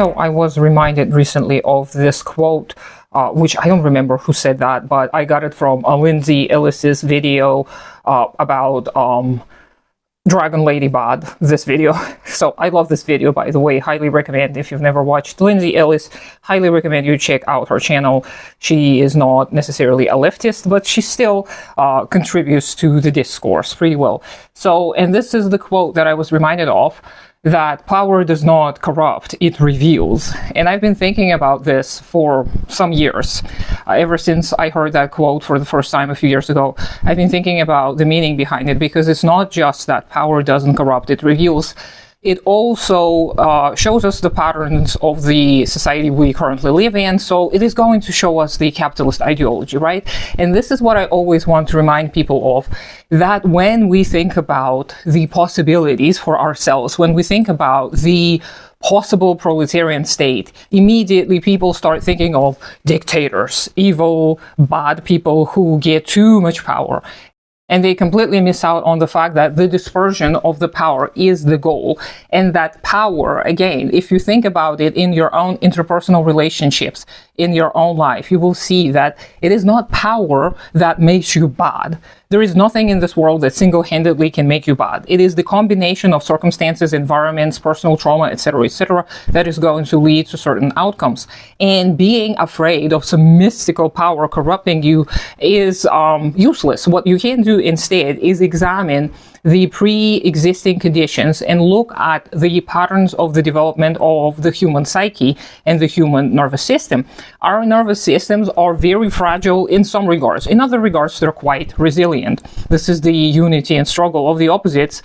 So I was reminded recently of this quote, which I don't remember who said that, but I got it from Lindsay Ellis's video about Dragon Lady Bod, this video. So I love this video, by the way. Highly recommend, if you've never watched Lindsay Ellis, highly recommend you check out her channel. She is not necessarily a leftist, but she still contributes to the discourse pretty well. So, and this is the quote that I was reminded of, that power does not corrupt, it reveals. And I've been thinking about this for some years. Ever since I heard that quote for the first time a few years ago, I've been thinking about the meaning behind it, because it's not just that power doesn't corrupt, it reveals. It also shows us the patterns of the society we currently live in. So it is going to show us the capitalist ideology, right? And this is what I always want to remind people of, that when we think about the possibilities for ourselves, when we think about the possible proletarian state, immediately people start thinking of dictators, evil, bad people who get too much power. And they completely miss out on the fact that the dispersion of the power is the goal. And that power, again, if you think about it in your own interpersonal relationships, in your own life, you will see that it is not power that makes you bad. There is nothing in this world that single-handedly can make you bad. It is the combination of circumstances, environments, personal trauma, etc., that is going to lead to certain outcomes. And being afraid of some mystical power corrupting you is useless. What you can do instead is examine the pre-existing conditions and look at the patterns of the development of the human psyche and the human nervous system. Our nervous systems are very fragile in some regards. In other regards, they're quite resilient. This is the unity and struggle of the opposites.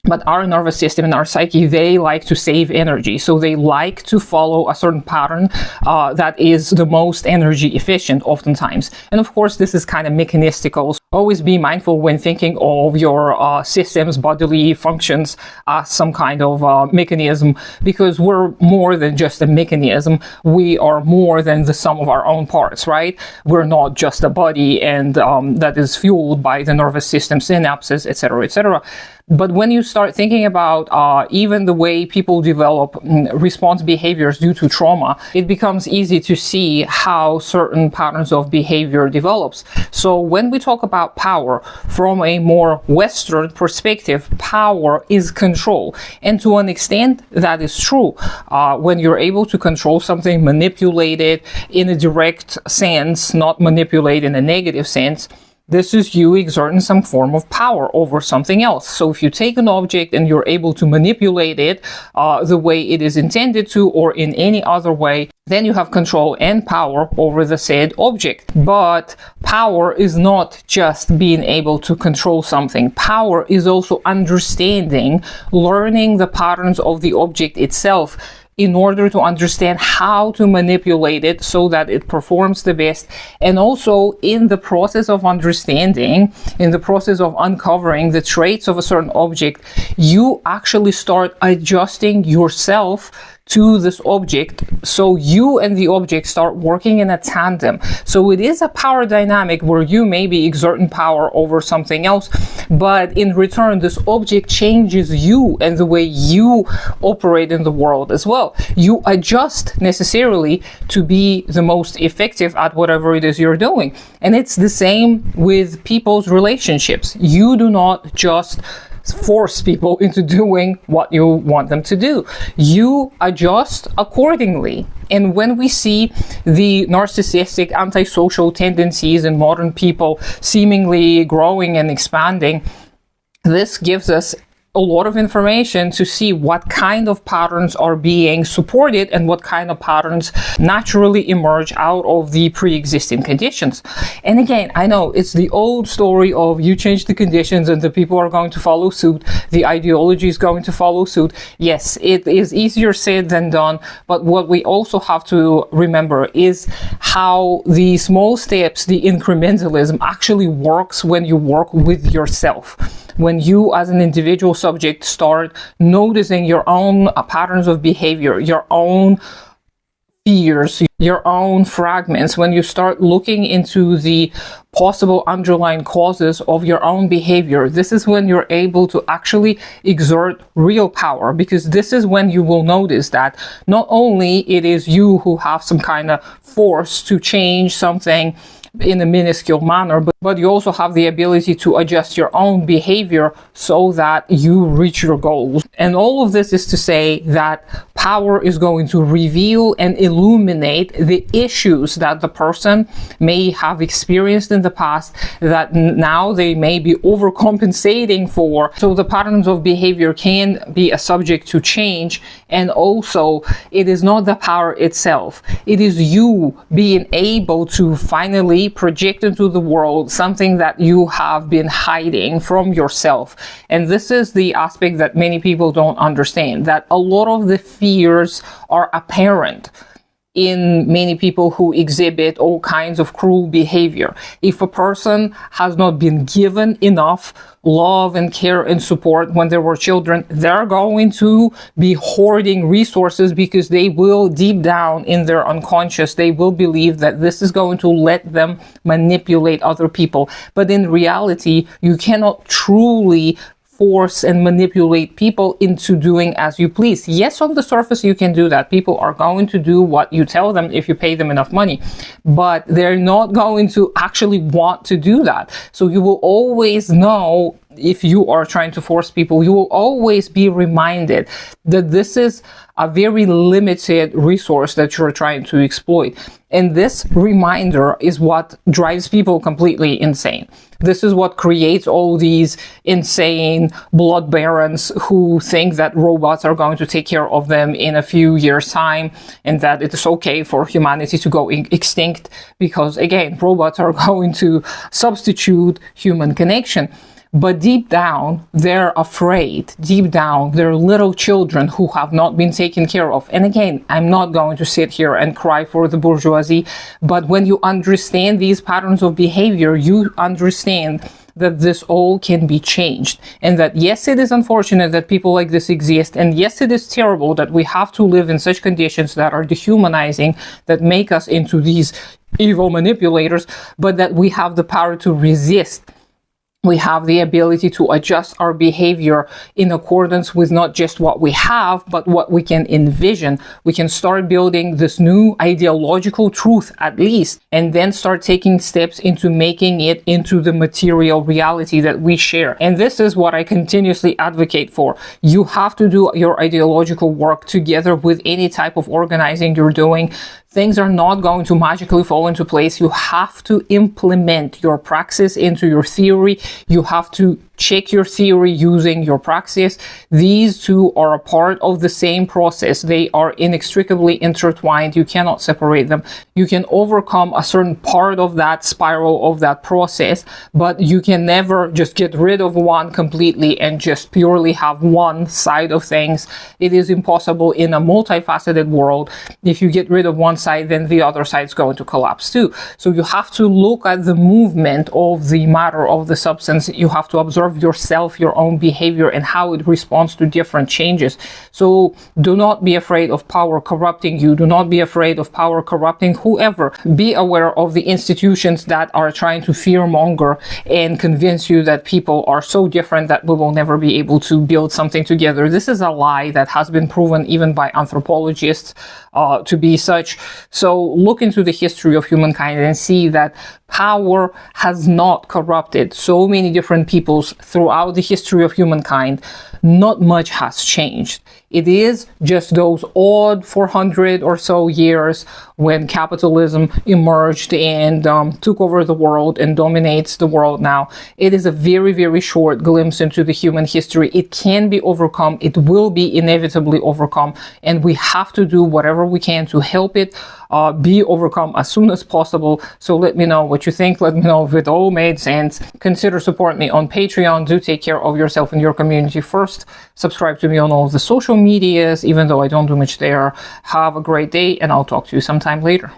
But our nervous system and our psyche, they like to save energy. So they like to follow a certain pattern that is the most energy efficient oftentimes. And of course, this is kind of mechanistical. So always be mindful when thinking of your system's bodily functions as some kind of mechanism, because we're more than just a mechanism. We are more than the sum of our own parts, right? We're not just a body and that is fueled by the nervous system synapses, etc. But when you start thinking about even the way people develop response behaviors due to trauma, it becomes easy to see how certain patterns of behavior develops. So when we talk about power from a more Western perspective, power is control. And to an extent, that is true. When you're able to control something, manipulate it in a direct sense, not manipulate in a negative sense, this is you exerting some form of power over something else. So if you take an object and you're able to manipulate it the way it is intended to, or in any other way, then you have control and power over the said object. But power is not just being able to control something. Power is also understanding, learning the patterns of the object itself, in order to understand how to manipulate it so that it performs the best. And also in the process of understanding, in the process of uncovering the traits of a certain object, you actually start adjusting yourself to this object, so you and the object start working in a tandem. So it is a power dynamic where you may be exerting power over something else, but in return this object changes you and the way you operate in the world as well. You adjust necessarily to be the most effective at whatever it is you're doing. And it's the same with people's relationships. You do not just force people into doing what you want them to do. You adjust accordingly. And when we see the narcissistic, antisocial tendencies in modern people seemingly growing and expanding, this gives us a lot of information to see what kind of patterns are being supported and what kind of patterns naturally emerge out of the pre-existing conditions. And again, I know it's the old story of you change the conditions and the people are going to follow suit, the ideology is going to follow suit. Yes, it is easier said than done, but what we also have to remember is how the small steps, the incrementalism actually works when you work with yourself. When you as an individual subject start noticing your own patterns of behavior, your own fears, your own fragments, when you start looking into the possible underlying causes of your own behavior, this is when you're able to actually exert real power, because this is when you will notice that not only it is you who have some kind of force to change something in a minuscule manner, but you also have the ability to adjust your own behavior so that you reach your goals. And all of this is to say that power is going to reveal and illuminate the issues that the person may have experienced in the past that now they may be overcompensating for. So the patterns of behavior can be a subject to change. And also, it is not the power itself. It is you being able to finally project into the world something that you have been hiding from yourself. And this is the aspect that many people don't understand, that a lot of the fears are apparent in many people who exhibit all kinds of cruel behavior. If a person has not been given enough love and care and support when they were children, they're going to be hoarding resources, because they will, deep down in their unconscious, they will believe that this is going to let them manipulate other people. But in reality, you cannot truly force and manipulate people into doing as you please. Yes, on the surface you can do that. People are going to do what you tell them if you pay them enough money, but they're not going to actually want to do that. So you will always know, if you are trying to force people, you will always be reminded that this is a very limited resource that you're trying to exploit. And this reminder is what drives people completely insane. This is what creates all these insane blood barons who think that robots are going to take care of them in a few years' time, and that it is okay for humanity to go extinct because, again, robots are going to substitute human connection. But deep down, they're afraid. Deep down, they're little children who have not been taken care of. And again, I'm not going to sit here and cry for the bourgeoisie, but when you understand these patterns of behavior, you understand that this all can be changed. And that, yes, it is unfortunate that people like this exist. And yes, it is terrible that we have to live in such conditions that are dehumanizing, that make us into these evil manipulators, but that we have the power to resist. We have the ability to adjust our behavior in accordance with not just what we have, but what we can envision. We can start building this new ideological truth, at least, and then start taking steps into making it into the material reality that we share. And this is what I continuously advocate for. You have to do your ideological work together with any type of organizing you're doing. Things are not going to magically fall into place. You have to implement your praxis into your theory. You have to check your theory using your praxis. These two are a part of the same process. They are inextricably intertwined. You cannot separate them. You can overcome a certain part of that spiral of that process, but you can never just get rid of one completely and just purely have one side of things. It is impossible in a multifaceted world. If you get rid of one side, then the other side is going to collapse too. So you have to look at the movement of the matter, of the substance. You have to observe yourself, your own behavior, and how it responds to different changes. So do not be afraid of power corrupting you. Do not be afraid of power corrupting whoever. Be aware of the institutions that are trying to fearmonger and convince you that people are so different that we will never be able to build something together. This is a lie that has been proven even by anthropologists to be such. So look into the history of humankind and see that power has not corrupted so many different peoples throughout the history of humankind. Not much has changed. It is just those odd 400 or so years when capitalism emerged and took over the world and dominates the world now. It is a very, very short glimpse into the human history. It can be overcome. It will be inevitably overcome. And we have to do whatever we can to help it be overcome as soon as possible. So let me know what you think. Let me know if it all made sense. Consider supporting me on Patreon. Do take care of yourself and your community first. Subscribe to me on all of the social medias, even though I don't do much there. Have a great day, and I'll talk to you sometime later.